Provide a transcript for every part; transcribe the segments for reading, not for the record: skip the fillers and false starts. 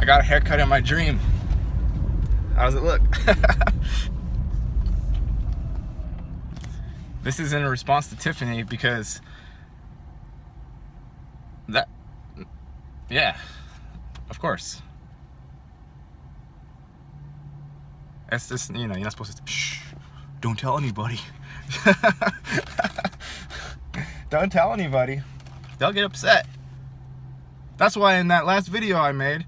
got a haircut in my dream. How does it look? This is in response to Tiffany because that, yeah, of course. That's just, you know, you're not supposed to, shh, don't tell anybody. Don't tell anybody. They'll get upset. That's why in that last video I made,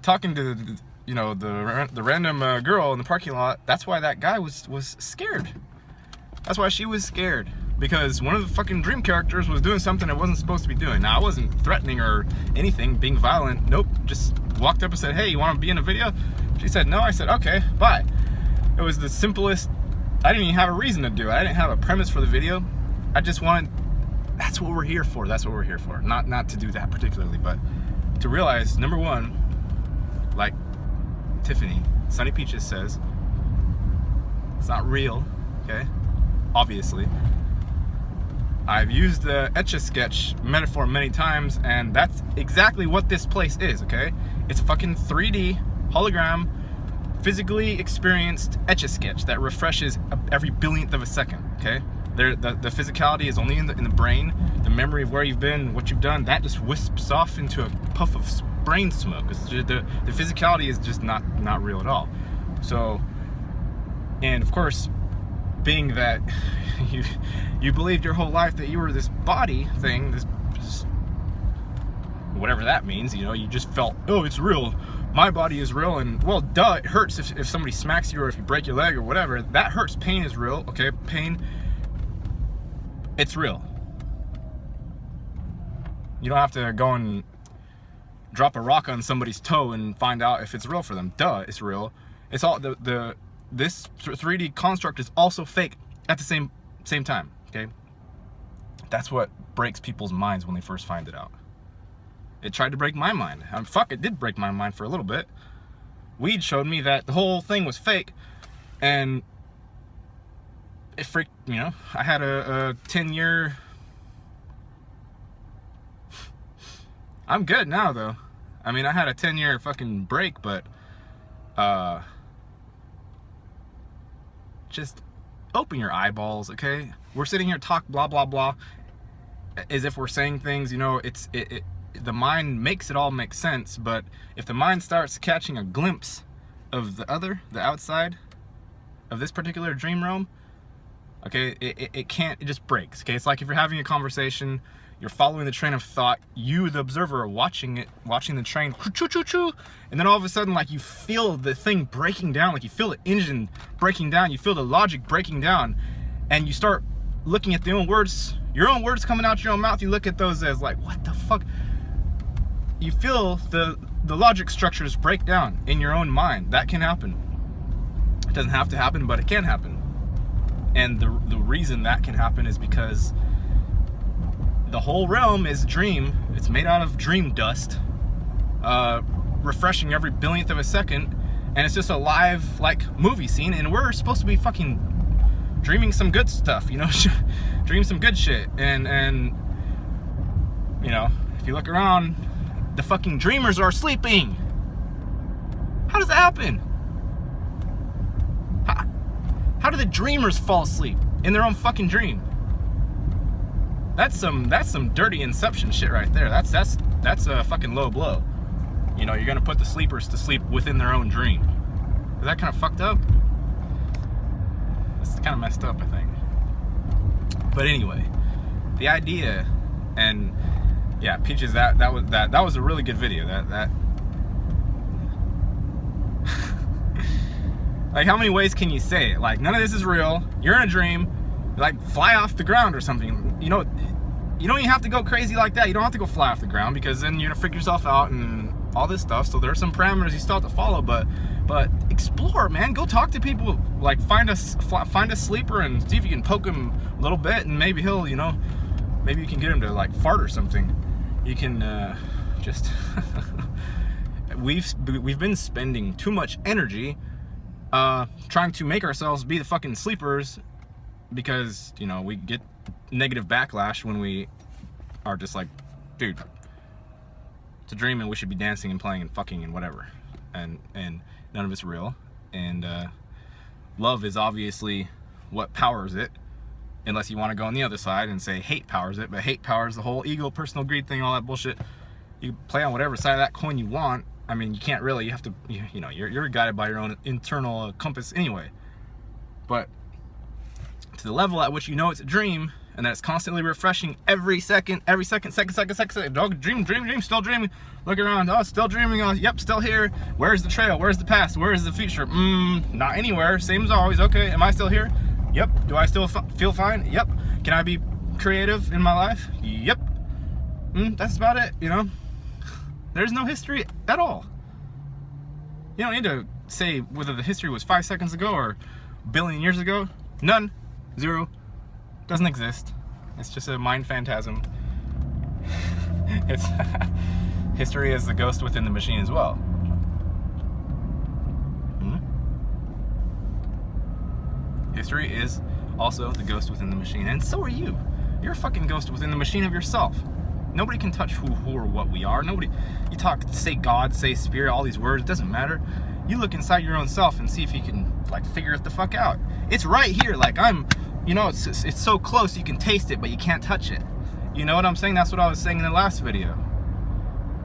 talking to the, you know, the random girl in the parking lot, that's why that guy was scared. That's why she was scared, because one of the fucking dream characters was doing something it wasn't supposed to be doing. Now, I wasn't threatening or anything, being violent. Nope, just walked up and said, hey, you want to be in a video? She said no. I said, okay, bye. It was the simplest. I didn't even have a reason to do it. I didn't have a premise for the video. I just wanted, that's what we're here for. That's what we're here for. Not to do that particularly, but to realize, number one, like Tiffany, Sunny Peaches says, it's not real, okay? Obviously. I've used the Etch-a-Sketch metaphor many times, and that's exactly what this place is, okay? It's a fucking 3D hologram, physically experienced Etch-a-Sketch that refreshes every billionth of a second, okay? The physicality is only in the brain. The memory of where you've been, what you've done, that just wisps off into a puff of brain smoke. The physicality is just not real at all. So, and of course, being that you believed your whole life that you were this body thing, this whatever that means, you know, you just felt, oh, it's real. My body is real, and well, duh, it hurts if somebody smacks you or if you break your leg or whatever. That hurts. Pain is real, okay? Pain, it's real. You don't have to go and drop a rock on somebody's toe and find out if it's real for them. Duh, it's real. It's all this 3D construct is also fake at the same time, okay? That's what breaks people's minds when they first find it out. It tried to break my mind. Fuck, it did break my mind for a little bit. Weed showed me that the whole thing was fake, and it freaked, you know, I had a 10-year... I'm good now, though. I mean, I had a 10-year fucking break, but just open your eyeballs, okay? We're sitting here talk blah blah blah as if we're saying things, you know, the mind makes it all make sense, but if the mind starts catching a glimpse of the outside of this particular dream realm, okay, it can't, it just breaks, okay? It's like if you're having a conversation, you're following the train of thought, you, the observer, are watching the train, choo-choo-choo, and then all of a sudden, like, you feel the thing breaking down, like you feel the engine breaking down, you feel the logic breaking down, and you start looking at your own words coming out your own mouth, you look at those as like, what the fuck? You feel the logic structures break down in your own mind. That can happen. It doesn't have to happen, but it can happen. And the reason that can happen is because the whole realm is dream. It's made out of dream dust, refreshing every billionth of a second, and it's just a live, like, movie scene, and we're supposed to be fucking dreaming some good stuff, you know, dream some good shit, and you know, if you look around, the fucking dreamers are sleeping. How does that happen? How do the dreamers fall asleep in their own fucking dream? That's some dirty Inception shit right there. That's a fucking low blow. You know, you're gonna put the sleepers to sleep within their own dream. Is that kind of fucked up? It's kind of messed up, I think. But anyway, the idea, and yeah, Peaches, that was a really good video. That like, how many ways can you say it? Like, none of this is real. You're in a dream. Like, fly off the ground or something. You know, you don't even have to go crazy like that. You don't have to go fly off the ground, because then you're gonna freak yourself out and all this stuff. So there are some parameters you still have to follow, but explore, man. Go talk to people. Like, find a sleeper and see if you can poke him a little bit, and maybe he'll, you know, maybe you can get him to like fart or something. You can just we've been spending too much energy trying to make ourselves be the fucking sleepers, because, you know, we get negative backlash when we are just like, dude, It's a dream, and we should be dancing and playing and fucking and whatever. And none of it's real. And love is obviously what powers it, unless you want to go on the other side and say hate powers it. But hate powers the whole ego, personal greed thing, all that bullshit. You play on whatever side of that coin you want. I mean, you can't really. You have to, you know, you're guided by your own internal compass anyway. But to the level at which you know it's a dream, and that it's constantly refreshing every second, second. Dog, dream, still dreaming. Look around, oh, still dreaming. Oh, yep, still here. Where's the trail? Where's the past? Where's the future? Not anywhere. Same as always. Okay, am I still here? Yep. Do I still feel fine? Yep. Can I be creative in my life? Yep. That's about it, you know? There's no history at all. You don't need to say whether the history was 5 seconds ago or a billion years ago. None. Zero. Doesn't exist. It's just a mind phantasm. It's history is the ghost within the machine as well. History is also the ghost within the machine, and so are you. You're a fucking ghost within the machine of yourself. Nobody can touch who or what we are. Nobody. You talk, say God, say spirit, all these words. It doesn't matter. You look inside your own self and see if you can like figure it the fuck out. It's right here. Like you know, it's so close you can taste it, but you can't touch it. You know what I'm saying? That's what I was saying in the last video.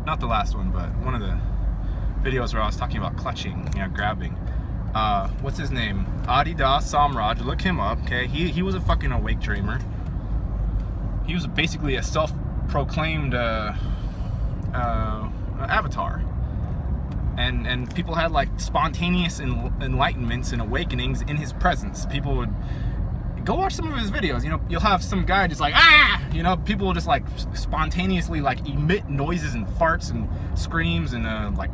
Not the last one, but one of the videos where I was talking about clutching, you know, grabbing. What's his name? Adidas Samraj. Look him up. Okay, he was a fucking awake dreamer. He was basically a self-proclaimed avatar. And people had like spontaneous enlightenments and awakenings in his presence. People would go watch some of his videos. You know, you'll have some guy just like, you know, people will just like spontaneously like emit noises and farts and screams and like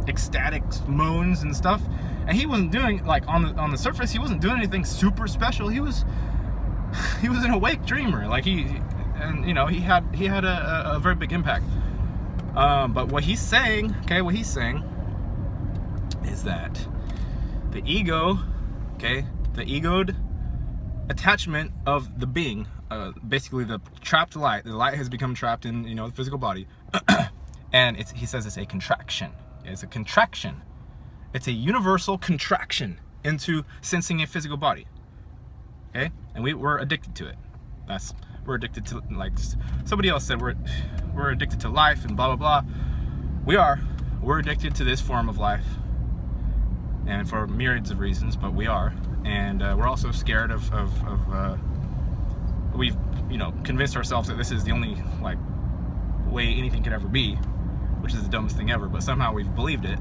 ecstatic moans and stuff. And he wasn't doing, like, on the surface, he wasn't doing anything super special. He was an awake dreamer. Like and you know, he had a very big impact. But what he's saying, is that the ego, the egoed attachment of the being, basically the trapped light. The light has become trapped in, you know, the physical body, and he says it's a contraction. It's a contraction. It's a universal contraction into sensing a physical body. Okay, and we're addicted to it. We're addicted to, like somebody else said, we're addicted to life and blah blah blah. We're addicted to this form of life, and for myriads of reasons, but we are. And we're also scared of we've, you know, convinced ourselves that this is the only like way anything could ever be, which is the dumbest thing ever, but somehow we've believed it,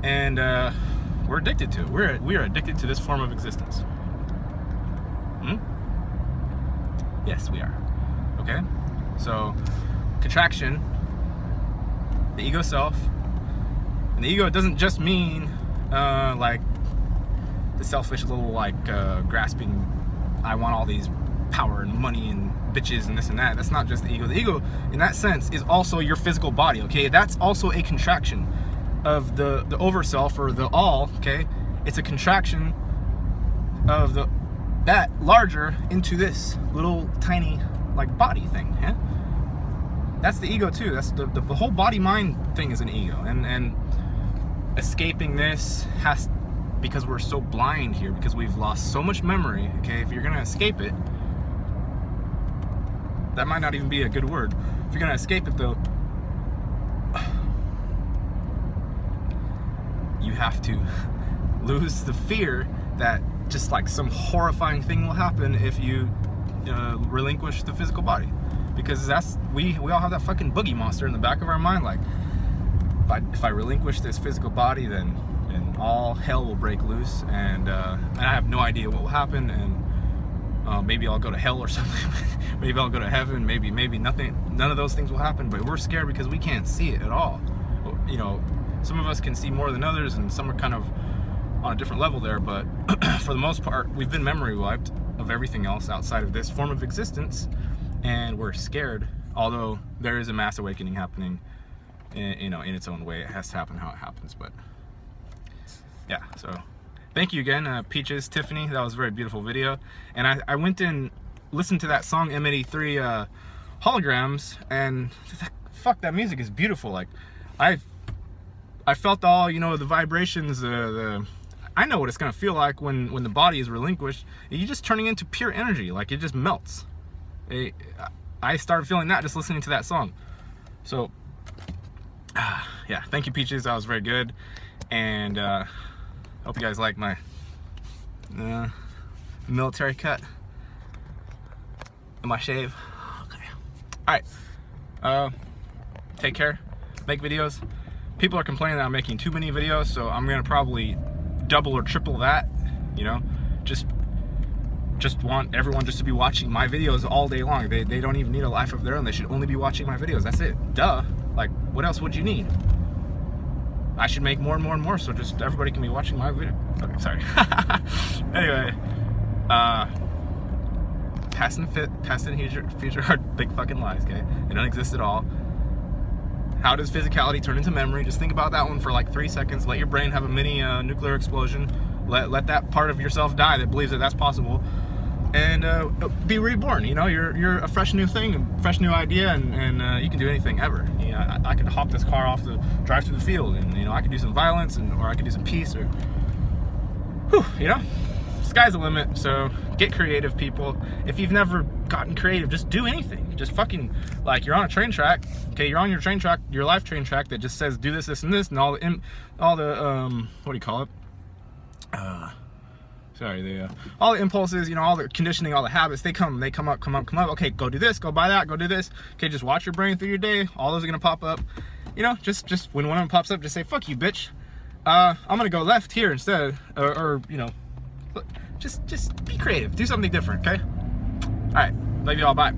and we're addicted to it. We are addicted to this form of existence. Yes, we are. Okay, so contraction, the ego self, and the ego doesn't just mean like the selfish little like grasping, I want all these power and money and bitches and this and that. That's not just the ego. The ego in that sense is also your physical body. Okay, that's also a contraction of the over self, or the all. Okay, it's a contraction of that larger into this little tiny like body thing. Yeah? That's the ego too. That's the whole body mind thing is an ego, and escaping this has, because we're so blind here, because we've lost so much memory. Okay, if you're gonna escape it, that might not even be a good word. If you're gonna escape it though, you have to lose the fear that just like some horrifying thing will happen if you relinquish the physical body, because that's we all have that fucking boogie monster in the back of our mind. Like, if I relinquish this physical body, then all hell will break loose, and I have no idea what will happen, and maybe I'll go to hell or something. Maybe I'll go to heaven. Maybe nothing. None of those things will happen. But we're scared because we can't see it at all. You know, some of us can see more than others, and some are kind of on a different level there. But for the most part, we've been memory wiped of everything else outside of this form of existence, and we're scared. Although there is a mass awakening happening, in its own way. It has to happen how it happens. But yeah, so thank you again, Peaches, Tiffany. That was a very beautiful video. And I went and listened to that song M83 Holograms, and fuck, that music is beautiful. Like, I felt all, you know, the vibrations, I know what it's gonna feel like when the body is relinquished. You're just turning into pure energy. Like, it just melts. I started feeling that just listening to that song. So, yeah, thank you, Peaches. That was very good. And hope you guys like my military cut and my shave. Okay. All right. Take care. Make videos. People are complaining that I'm making too many videos, so I'm gonna probably double or triple that. You know, just want everyone just to be watching my videos all day long. They don't even need a life of their own. They should only be watching my videos. That's it. Duh. Like, what else would you need? I should make more and more and more, so just everybody can be watching my video. Okay, sorry. Anyway, past and future are big fucking lies, okay? They don't exist at all. How does physicality turn into memory? Just think about that one for like 3 seconds. Let your brain have a mini nuclear explosion. Let that part of yourself die that believes that that's possible, and be reborn. You know, you're a fresh new thing, a fresh new idea, and you can do anything ever. You know, I could hop this car off drive through the field, and you know, I could do some violence, or I could do some peace, or whew, you know, sky's the limit. So get creative, people. If you've never gotten creative, just do anything. Just fucking, like, you're on a train track. Okay, you're on your train track, your life train track that just says do this, this, and this, and all the what do you call it? All the impulses, you know, all the conditioning, all the habits, they come up. Okay, go do this, go buy that, go do this. Okay, just watch your brain through your day. All those are gonna pop up. You know, just when one of them pops up, just say, fuck you, bitch. I'm gonna go left here instead, or you know, just be creative, do something different. Okay. All right, love you all. Bye.